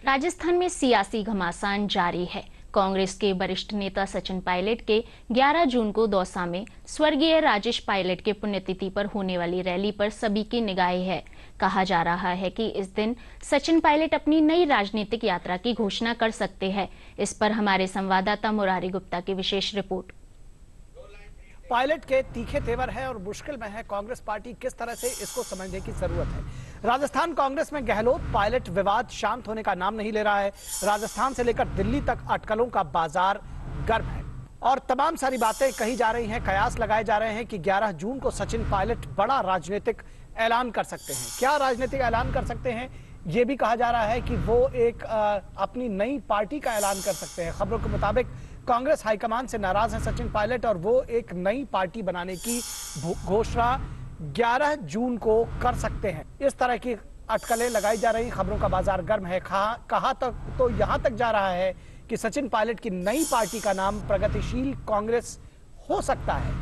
राजस्थान में सियासी घमासान जारी है। कांग्रेस के वरिष्ठ नेता सचिन पायलट के 11 जून को दौसा में स्वर्गीय राजेश पायलट के पुण्यतिथि पर होने वाली रैली पर सभी की निगाहें है। कहा जा रहा है कि इस दिन सचिन पायलट अपनी नई राजनीतिक यात्रा की घोषणा कर सकते हैं। इस पर हमारे संवाददाता मुरारी गुप्ता की विशेष रिपोर्ट। पायलट के तीखे तेवर है और मुश्किल में है कांग्रेस पार्टी, किस तरह से इसको समझने की जरूरत है। राजस्थान कांग्रेस में गहलोत पायलट विवाद शांत होने का नाम नहीं ले रहा है। राजस्थान से लेकर दिल्ली तक अटकलों का बाजार गर्म है और तमाम सारी बातें कही जा रही हैं, कयास लगाए जा रहे हैं कि 11 जून को सचिन पायलट बड़ा राजनीतिक ऐलान कर सकते हैं। क्या राजनीतिक ऐलान कर सकते हैं? ये भी कहा जा रहा है कि वो एक अपनी नई पार्टी का ऐलान कर सकते हैं। खबरों के मुताबिक कांग्रेस हाईकमान से नाराज है सचिन पायलट और वो एक नई पार्टी बनाने की घोषणा 11 जून को कर सकते हैं। इस तरह की अटकलें लगाई जा रही, खबरों का बाजार गर्म है। कहा तक तो यहां तक जा रहा है कि सचिन पायलट की नई पार्टी का नाम प्रगतिशील कांग्रेस हो सकता है।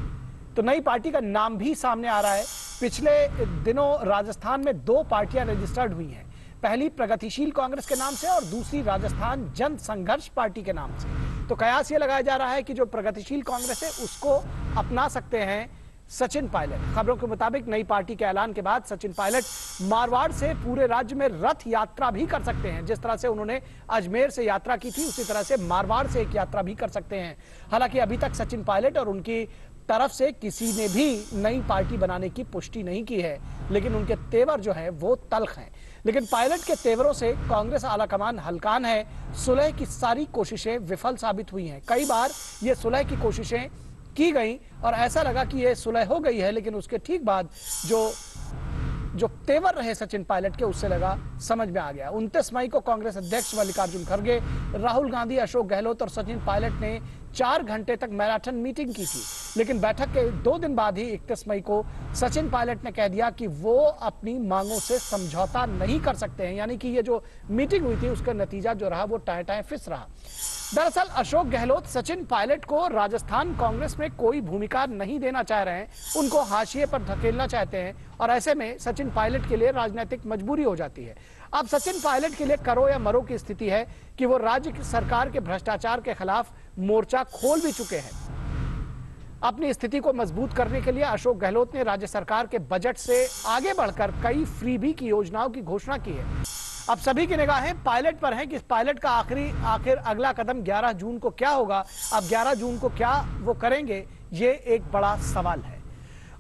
तो नई पार्टी का नाम भी सामने आ रहा है। पिछले दिनों राजस्थान में 2 पार्टियां रजिस्टर्ड हुई हैं, पहली प्रगतिशील कांग्रेस के नाम से और दूसरी राजस्थान जन संघर्ष पार्टी के नाम से। तो कयास ये लगाया जा रहा है कि जो प्रगतिशील कांग्रेस है उसको अपना सकते हैं सचिन पायलट। खबरों के मुताबिक नई पार्टी के ऐलान के बाद सचिन पायलट मारवाड़ से पूरे राज्य में रथ यात्रा भी कर सकते हैं। जिस तरह से उन्होंने अजमेर से यात्रा की थी, उसी तरह से मारवाड़ से एक यात्रा भी कर सकते हैं। हालांकि अभी तक सचिन पायलट और उनकी तरफ से किसी ने भी नई पार्टी बनाने की पुष्टि नहीं की है, लेकिन उनके तेवर जो है वो तल्ख हैं। लेकिन पायलट के तेवरों से कांग्रेस आलाकमान हलकान है। सुलह की सारी कोशिशें विफल साबित हुई हैं। कई बार ये सुलह की कोशिशें की गई और ऐसा लगा कि ये सुलह हो गई है, लेकिन उसके ठीक बाद जो तेवर रहे सचिन पायलट के, उससे लगा समझ में आ गया। 29 मई को कांग्रेस अध्यक्ष मल्लिकार्जुन खड़गे, राहुल गांधी, अशोक गहलोत और सचिन पायलट ने 4 घंटे तक मैराथन मीटिंग की थी। लेकिन बैठक के 2 दिन बाद ही 31 मई को सचिन पायलट ने कह दिया कि वो अपनी मांगों से समझौता नहीं कर सकते हैं। यानी कि ये जो मीटिंग हुई थी उसका नतीजा जो रहा वो टाए फिस रहा। दरअसल अशोक गहलोत सचिन पायलट को राजस्थान कांग्रेस में कोई भूमिका नहीं देना चाह रहे हैं, उनको हाशिए पर धकेलना चाहते हैं और ऐसे में सचिन पायलट के लिए राजनीतिक मजबूरी हो जाती है। अब सचिन पायलट के लिए करो या मरो की स्थिति है कि वो राज्य की सरकार के भ्रष्टाचार के खिलाफ मोर्चा खोल भी चुके हैं। अपनी स्थिति को मजबूत करने के लिए अशोक गहलोत ने राज्य सरकार के बजट से आगे बढ़कर कई फ्रीबी की योजनाओं की घोषणा की है। अब सभी की निगाहें पायलट पर हैं कि पायलट का आखिर अगला कदम 11 जून को क्या होगा। अब 11 जून को क्या वो करेंगे, ये एक बड़ा सवाल है।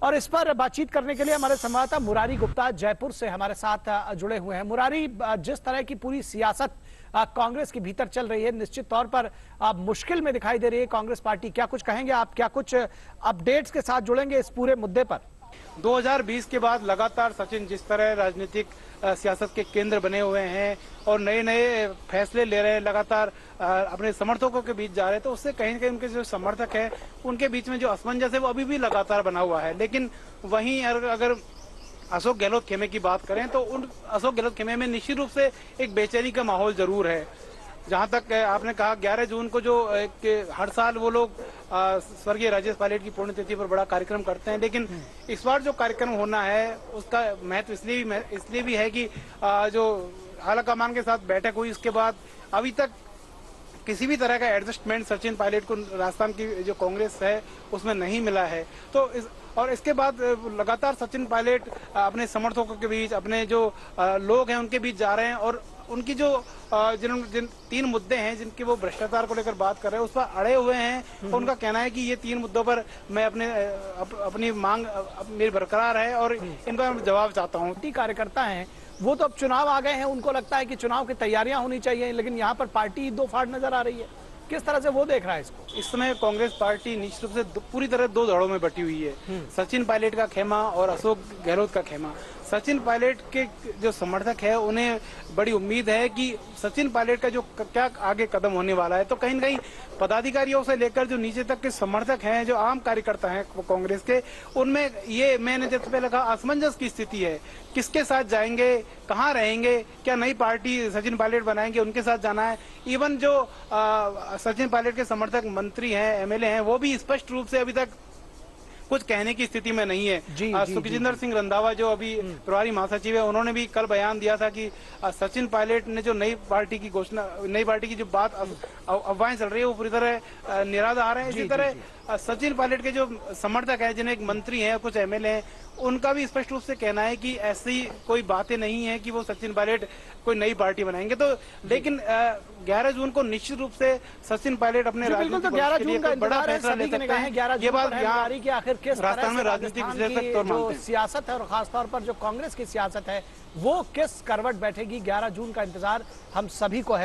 और इस पर बातचीत करने के लिए हमारे संवाददाता मुरारी गुप्ता जयपुर से हमारे साथ जुड़े हुए हैं। मुरारी, जिस तरह की पूरी सियासत कांग्रेस के भीतर चल रही है, निश्चित तौर पर मुश्किल में दिखाई दे रही है कांग्रेस पार्टी। क्या कुछ कहेंगे आप, क्या कुछ अपडेट्स के साथ जुड़ेंगे इस पूरे मुद्दे पर? 2020 के बाद लगातार सचिन जिस तरह राजनीतिक सियासत के केंद्र बने हुए हैं और नए नए फैसले ले रहे हैं, लगातार अपने समर्थकों के बीच जा रहे हैं, तो उससे कहीं न कहीं उनके जो समर्थक है उनके बीच में जो असमंजस है वो अभी भी लगातार बना हुआ है। लेकिन वहीं अगर अशोक गहलोत खेमे की बात करें तो उन अशोक गहलोत खेमे में निश्चित रूप से एक बेचैनी का माहौल जरूर है। जहां तक आपने कहा 11 जून को जो हर साल वो लोग स्वर्गीय राजेश पायलट की पुण्यतिथि पर बड़ा कार्यक्रम करते हैं, लेकिन इस बार जो कार्यक्रम होना है उसका महत्व इसलिए भी है कि जो आलाकमान के साथ बैठक हुई उसके बाद अभी तक किसी भी तरह का एडजस्टमेंट सचिन पायलट को राजस्थान की जो कांग्रेस है उसमें नहीं मिला है। तो इसके बाद लगातार सचिन पायलट अपने समर्थकों के बीच, अपने जो लोग हैं उनके बीच जा रहे हैं और उनकी जो जिन 3 मुद्दे हैं जिनके वो भ्रष्टाचार को लेकर बात कर रहे हैं उस पर अड़े हुए हैं। उनका कहना है कि ये 3 मुद्दों पर मैं अपनी मांग मेरी बरकरार है और इनका मैं जवाब चाहता हूँ। कार्यकर्ता हैं वो तो अब चुनाव आ गए हैं, उनको लगता है कि चुनाव की तैयारियां होनी चाहिए, लेकिन यहाँ पर पार्टी 2 फाड़ नजर आ रही है। किस तरह से वो देख रहा है इसको? इस समय कांग्रेस पार्टी निश्चित रूप से पूरी तरह 2 धड़ों में बटी हुई है। सचिन पायलट का खेमा और अशोक गहलोत का खेमा। सचिन पायलट के जो समर्थक है उन्हें बड़ी उम्मीद है कि सचिन पायलट का जो क्या आगे कदम होने वाला है। तो कहीं न कहीं पदाधिकारियों से लेकर जो नीचे तक के समर्थक हैं, जो आम कार्यकर्ता हैं वो कांग्रेस के, उनमें ये मैंने जब पहले कहा असमंजस की स्थिति है। किसके साथ जाएंगे, कहाँ रहेंगे, क्या नई पार्टी सचिन पायलट बनाएंगे, उनके साथ जाना है। इवन जो सचिन पायलट के समर्थक मंत्री हैं, MLA हैं, वो भी स्पष्ट रूप से अभी तक कुछ कहने की स्थिति में नहीं है। जी, सुखजिंदर सिंह रंधावा जो अभी प्रभारी महासचिव है, उन्होंने भी कल बयान दिया था कि सचिन पायलट ने जो नई पार्टी की घोषणा, नई पार्टी की जो बात अफवाहें चल रही है वो पूरी तरह निराधार है। इसी तरह सचिन पायलट के जो समर्थक हैं, जिन्हें एक मंत्री हैं, कुछ एमएलए हैं, उनका भी स्पष्ट रूप से कहना है कि ऐसी कोई बातें नहीं है कि वो सचिन पायलट कोई नई पार्टी बनाएंगे। तो लेकिन 11 जून को निश्चित रूप से सचिन पायलट अपने बिल्कुल, तो 11 जून का बड़ा इंतजार है, फैसला ले सभी की सकते निगाहें हैं। 11 ये जून बात पर है यहाँ हमारी कि आखिर किस तरह राजस्थान से में राजनीतिक राजस्थान विश्लेषक की तो जो मानते हैं। सियासत है और खासतौर पर जो कांग्रेस की सियासत है वो किस करवट बैठेगी, 11 जून का इंतजार हम सभी को है।